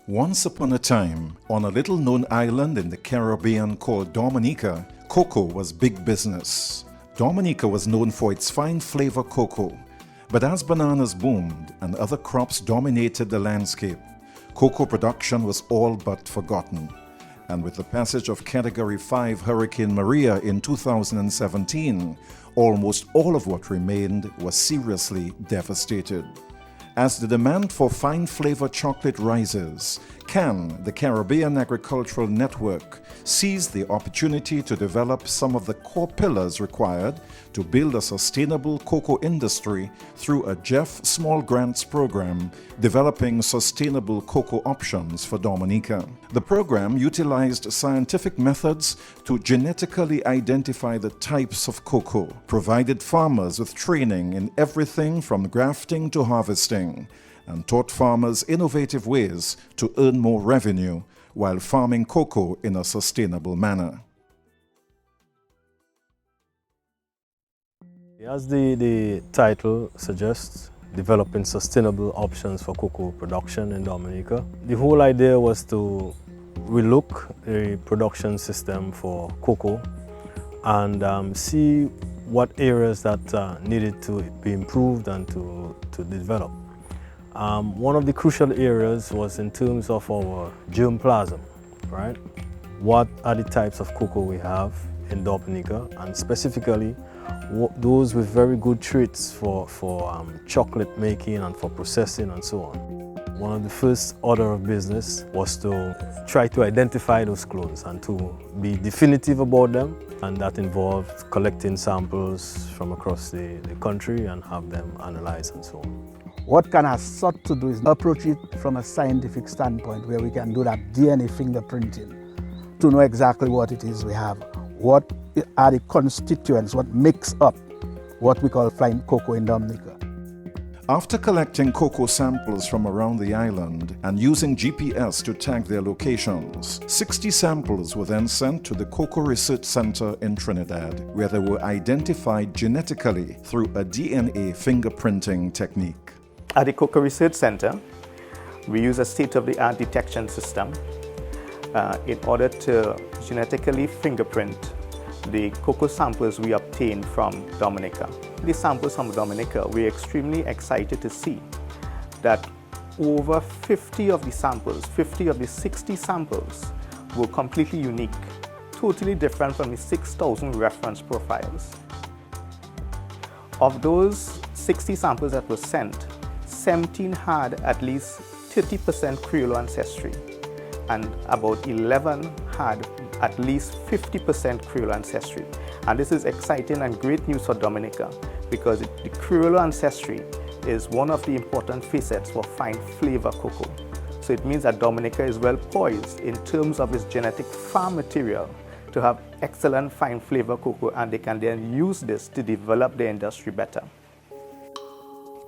Once upon a time, on a little-known island in the Caribbean called Dominica, cocoa was big business. Dominica was known for its fine flavor cocoa, but as bananas boomed and other crops dominated the landscape, cocoa production was all but forgotten. And with the passage of Category 5 Hurricane Maria in 2017, almost all of what remained was seriously devastated. As the demand for fine flavor chocolate rises, CAN, the Caribbean Agricultural Network, seized the opportunity to develop some of the core pillars required to build a sustainable cocoa industry through a GEF Small Grants Programme, developing sustainable cocoa options for Dominica. The program utilized scientific methods to genetically identify the types of cocoa, provided farmers with training in everything from grafting to harvesting, and taught farmers innovative ways to earn more revenue while farming cocoa in a sustainable manner. As the title suggests, developing sustainable options for cocoa production in Dominica. The whole idea was to relook a production system for cocoa and see what areas that needed to be improved and to develop. One of the crucial areas was in terms of our germplasm, right? What are the types of cocoa we have in Dominica, and specifically those with very good traits for chocolate making and for processing and so on. One of the first order of business was to try to identify those clones and to be definitive about them, and that involved collecting samples from across the country and have them analyzed and so on. What CAN has sought to do is approach it from a scientific standpoint where we can do that DNA fingerprinting to know exactly what it is we have. What are the constituents, what makes up what we call fine cocoa in Dominica. After collecting cocoa samples from around the island and using GPS to tag their locations, 60 samples were then sent to the Cocoa Research Center in Trinidad, where they were identified genetically through a DNA fingerprinting technique. At the Cocoa Research Center, we use a state-of-the-art detection system in order to genetically fingerprint the cocoa samples we obtain from Dominica. These samples from Dominica, we're extremely excited to see that over 50 of the samples, 50 of the 60 samples were completely unique, totally different from the 6,000 reference profiles. Of those 60 samples that were sent, 17 had at least 30% Creole ancestry, and about 11 had at least 50% Creole ancestry. And this is exciting and great news for Dominica, because the Creole ancestry is one of the important facets for fine flavor cocoa. So it means that Dominica is well poised in terms of its genetic farm material to have excellent fine flavor cocoa, and they can then use this to develop the industry better.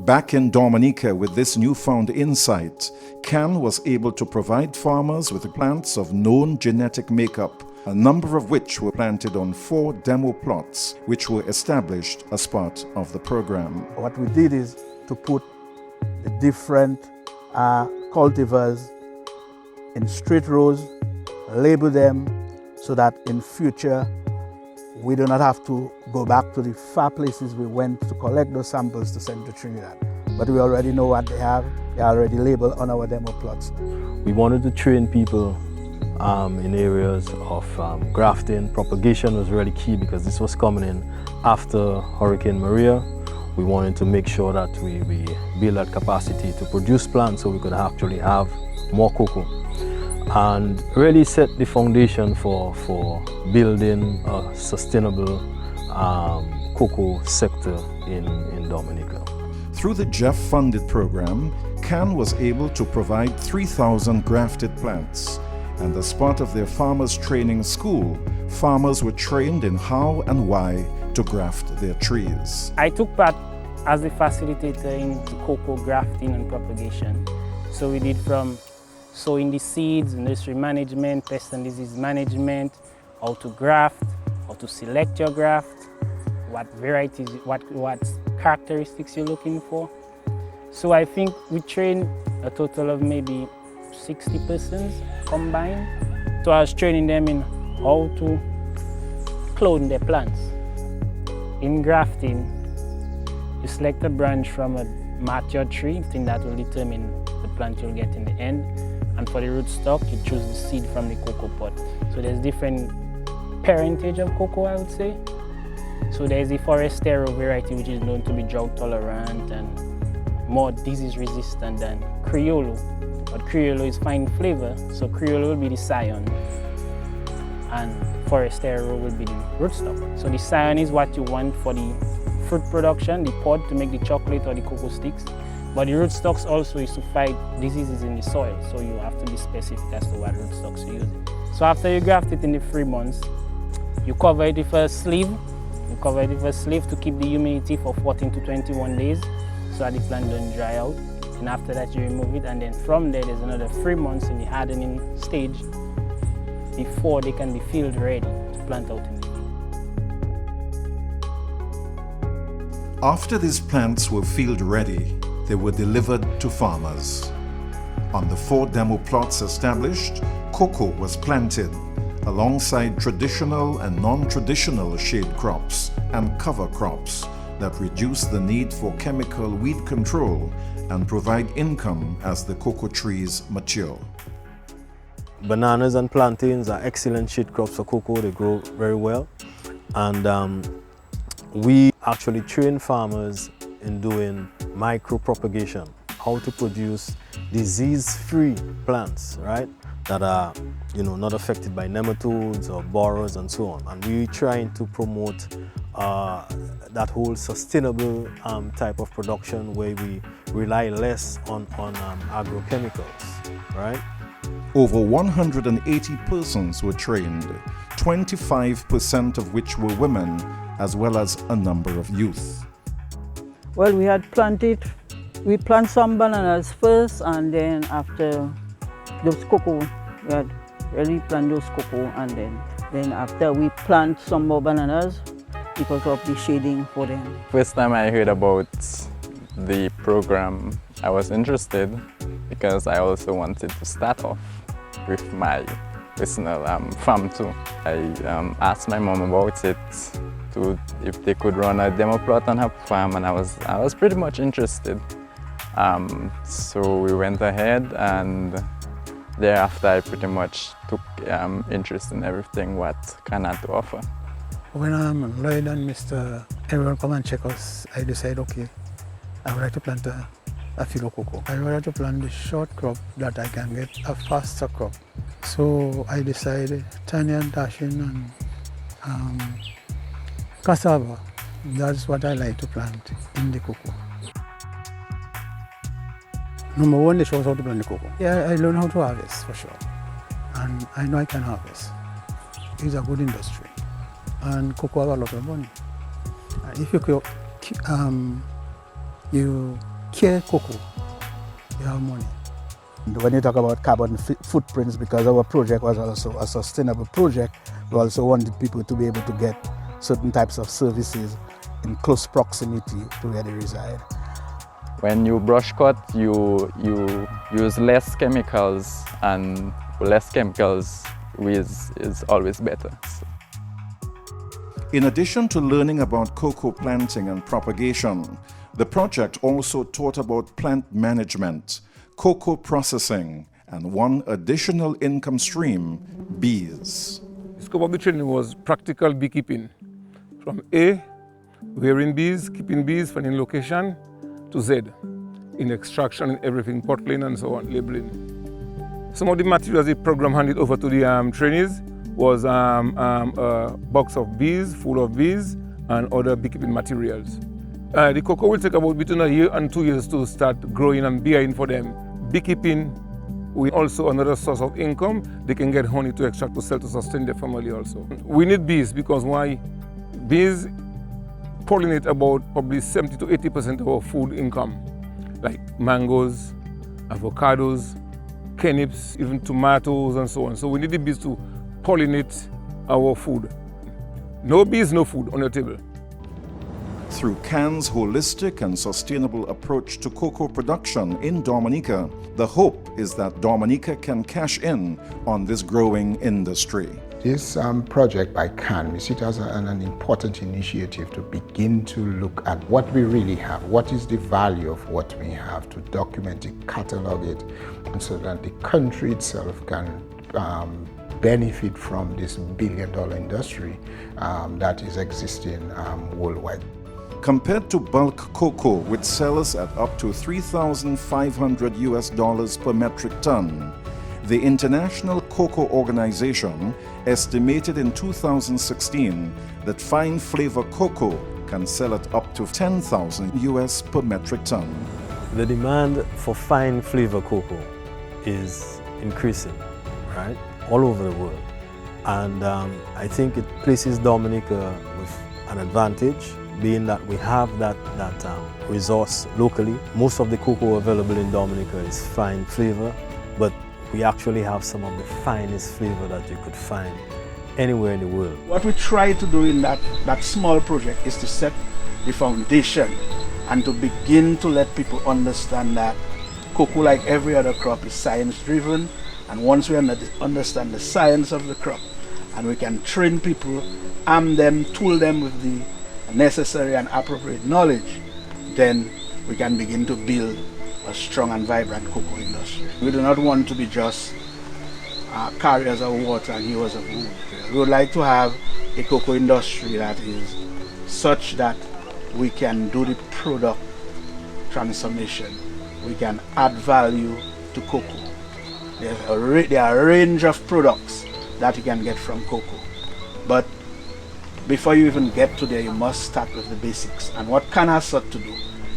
Back in Dominica with this newfound insight, CAN was able to provide farmers with plants of known genetic makeup, a number of which were planted on 4 demo plots, which were established as part of the program. What we did is to put the different cultivars in straight rows, label them so that in future we do not have to go back to the far places we went to collect those samples to send to Trinidad. But we already know what they have. They are already labeled on our demo plots. We wanted to train people in areas of grafting. Propagation was really key because this was coming in after Hurricane Maria. We wanted to make sure that we build that capacity to produce plants so we could actually have more cocoa, and really set the foundation for building a sustainable cocoa sector in Dominica. Through the GEF-funded program, CAN was able to provide 3,000 grafted plants, and as part of their farmers training school, farmers were trained in how and why to graft their trees. I took part as a facilitator in cocoa grafting and propagation. So we did from sowing the seeds, nursery management, pest and disease management, how to graft, how to select your graft, what varieties, what characteristics you're looking for. So I think we trained a total of maybe 60 persons combined. So I was training them in how to clone their plants. In grafting, you select a branch from a mature tree, thing that will determine the plant you'll get in the end. And for the rootstock, you choose the seed from the cocoa pod. So there's different parentage of cocoa, I would say. So there's the Forastero variety, which is known to be drought tolerant and more disease resistant than Criollo. But Criollo is fine flavor, so Criollo will be the scion and Forastero will be the rootstock. So the scion is what you want for the fruit production, the pod to make the chocolate or the cocoa sticks. But the rootstocks also is to fight diseases in the soil, so you have to be specific as to what rootstocks you're using. So after you graft it in the 3 months, you cover it with a sleeve. You cover it with a sleeve to keep the humidity for 14 to 21 days so that the plant don't dry out. And after that you remove it, and then from there there's another 3 months in the hardening stage before they can be field ready to plant out in the field. After these plants were field ready, they were delivered to farmers. On the 4 demo plots established, cocoa was planted alongside traditional and non-traditional shade crops and cover crops that reduce the need for chemical weed control and provide income as the cocoa trees mature. Bananas and plantains are excellent shade crops for cocoa. They grow very well. And we actually train farmers in doing micro-propagation, how to produce disease-free plants, right? That are, not affected by nematodes or borers and so on. And we're trying to promote that whole sustainable type of production where we rely less on agrochemicals, right? Over 180 persons were trained, 25% of which were women, as well as a number of youth. Well, we plant some bananas first, and then after those cocoa, we had really plant those cocoa, and then after we plant some more bananas because of the shading for them. First time I heard about the program, I was interested because I also wanted to start off with my personal farm too. I asked my mom about it, if they could run a demo plot on her farm, and I was pretty much interested. So we went ahead, and thereafter I pretty much took interest in everything what Can had to offer. When Lloyd and Mr. everyone come and check us, I decided, okay, I would like to plant a field of cocoa. I would like to plant the short crop that I can get a faster crop. So I decided Tanya and Dashin and cassava. That's what I like to plant in the cocoa. Number one, they show us how to plant the cocoa. Yeah, I learned how to harvest for sure. And I know I can harvest. It's a good industry. And cocoa have a lot of money. If you care cocoa, you have money. When you talk about carbon footprints, because our project was also a sustainable project, we also wanted people to be able to get certain types of services in close proximity to where they reside. When you brush cut, you use less chemicals, and less chemicals is always better. So. In addition to learning about cocoa planting and propagation, the project also taught about plant management, cocoa processing, and one additional income stream, bees. The scope of the training was practical beekeeping. From A, rearing bees, keeping bees, finding location, to Z, in extraction and everything, pot clean and so on, labeling. Some of the materials the program handed over to the trainees was a box of bees, full of bees, and other beekeeping materials. The cocoa will take about between 1 year and 2 years to start growing and bearing for them. Beekeeping will also another source of income. They can get honey to extract to sell to sustain their family also. We need bees because why? Bees pollinate about probably 70 to 80% of our food income, like mangoes, avocados, turnips, even tomatoes and so on. So we need the bees to pollinate our food. No bees, no food on your table. Through Can's holistic and sustainable approach to cocoa production in Dominica, the hope is that Dominica can cash in on this growing industry. This project by CAN, we see it as an important initiative to begin to look at what we really have, what is the value of what we have, to document it, catalog it, and so that the country itself can benefit from this billion-dollar industry that is existing worldwide. Compared to bulk cocoa, which sells at up to $3,500 per metric ton, the International Cocoa Organization estimated in 2016 that fine flavor cocoa can sell at up to $10,000 per metric ton. The demand for fine flavor cocoa is increasing, right, all over the world. And I think it places Dominica with an advantage, being that we have that resource locally. Most of the cocoa available in Dominica is fine flavor, but we actually have some of the finest flavor that you could find anywhere in the world. What we try to do in that small project is to set the foundation and to begin to let people understand that cocoa, like every other crop, is science driven, and once we understand the science of the crop and we can train people, arm them, tool them with the necessary and appropriate knowledge, then we can begin to build a strong and vibrant cocoa industry. We do not want to be just carriers of water and hewers of wood. We would like to have a cocoa industry that is such that we can do the product transformation. We can add value to cocoa. There are a range of products that you can get from cocoa. But before you even get to there, you must start with the basics. And what CAN has sought to do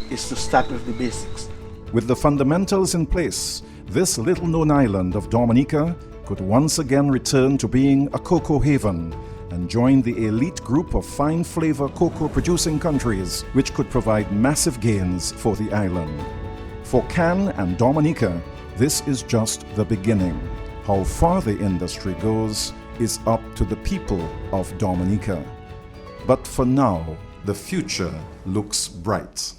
is to start with the basics. With the fundamentals in place, this little-known island of Dominica could once again return to being a cocoa haven and join the elite group of fine flavor cocoa producing countries, which could provide massive gains for the island. For CAN and Dominica, this is just the beginning. How far the industry goes is up to the people of Dominica. But for now, the future looks bright.